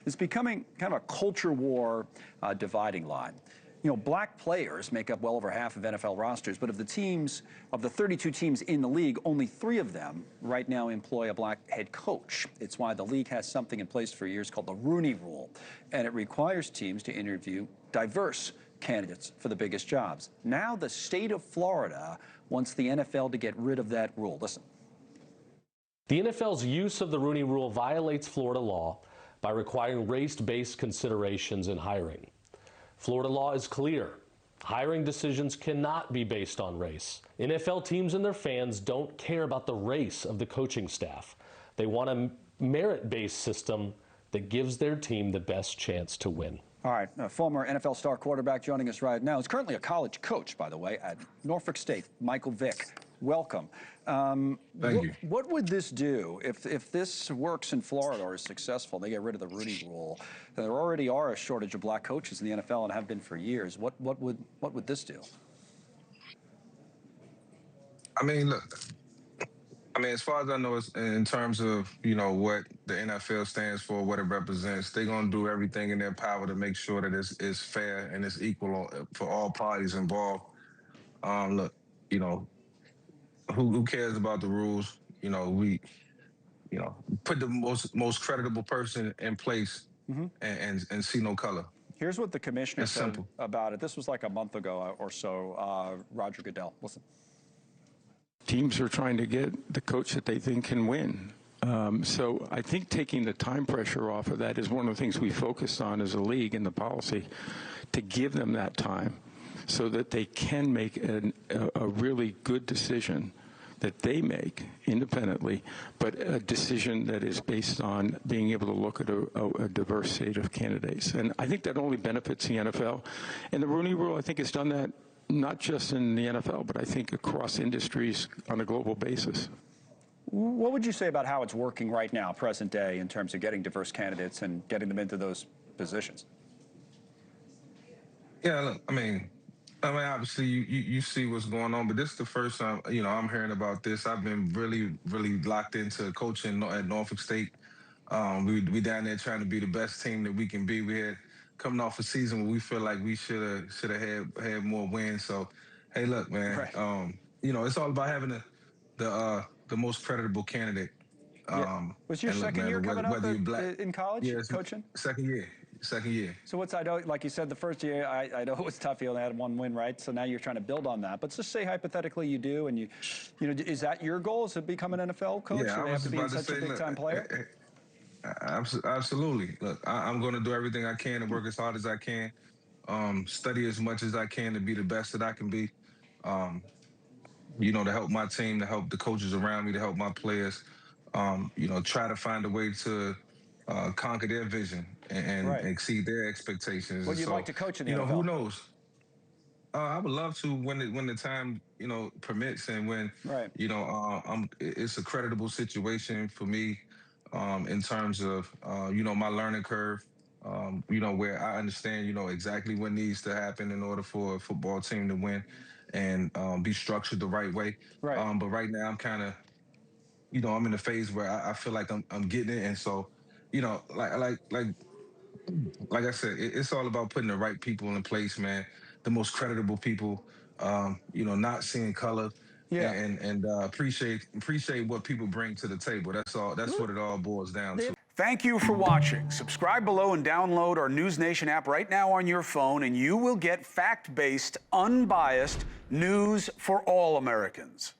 is becoming kind of a culture war dividing line. You know, black players make up well over half of NFL rosters, but of the 32 teams in the league, only 3 of them right now employ a black head coach. It's why the league has something in place for years called the Rooney Rule, and it requires teams to interview diverse candidates for the biggest jobs. Now the state of Florida wants the NFL to get rid of that rule. Listen. The NFL's use of the Rooney Rule violates Florida law by requiring race-based considerations in hiring. Florida law is clear. Hiring decisions cannot be based on race. NFL teams and their fans don't care about the race of the coaching staff. They want a merit-based system that gives their team the best chance to win. All right, former NFL star quarterback joining us right now. He's currently a college coach, by the way, at Norfolk State, Michael Vick. Welcome. Thank you. What would this do if this works in Florida or is successful? They get rid of the Rooney Rule. There already are a shortage of black coaches in the NFL and have been for years. What would this do? I mean, look. I mean, as far as I know, it's in terms of, you know, what the NFL stands for, what it represents, they're going to do everything in their power to make sure that it's fair and it's equal for all parties involved. Look, you know, who cares about the rules? You know, we put the most creditable person in place and see no color. Here's what the commissioner said about it. This was like a month ago or so, Roger Goodell. Listen. Teams are trying to get the coach that they think can win. So I think taking the time pressure off of that is one of the things we focused on as a league in the policy, to give them that time so that they can make a really good decision that they make independently, but a decision that is based on being able to look at a diverse slate of candidates. And I think that only benefits the NFL. And the Rooney Rule, I think, has done that not just in the NFL, but I think across industries on a global basis. What would you say about how it's working right now, present day, in terms of getting diverse candidates and getting them into those positions? Yeah, look, I mean, obviously you see what's going on, but this is the first time, you know, I'm hearing about this. I've been really locked into coaching at Norfolk State. We down there trying to be the best team that we can be. We had coming off a season where we feel like we should have had more wins. So, hey, look, man, right. You know, it's all about having the most creditable candidate. Was your second year coming up in college, yeah, coaching? Second year. So I know, like you said, the first year, I know it was tough. You only had 1 win, right? So now you're trying to build on that. But just say hypothetically you do, and you know, is that your goal? Is to become an NFL coach? Yeah, or they have to be such a big-time player? Absolutely. Look, I'm going to do everything I can and work as hard as I can, study as much as I can to be the best that I can be, you know, to help my team, to help the coaches around me, to help my players, you know, try to find a way to conquer their vision and exceed their expectations. Well, you'd like to coach in the NFL. You know, who knows? I would love to when the time, you know, permits, and when, you know, it's a creditable situation for me. In terms of, you know, my learning curve, you know, where I understand, you know, exactly what needs to happen in order for a football team to win and be structured the right way. But right now I'm kind of, you know, I'm in a phase where I feel like I'm getting it. And so, you know, like I said, it's all about putting the right people in place, man. The most creditable people, you know, not seeing color. And appreciate what people bring to the table. That's all. That's what it all boils down to. Thank you for watching. Subscribe below and download our NewsNation app right now on your phone, and you will get fact-based, unbiased news for all Americans.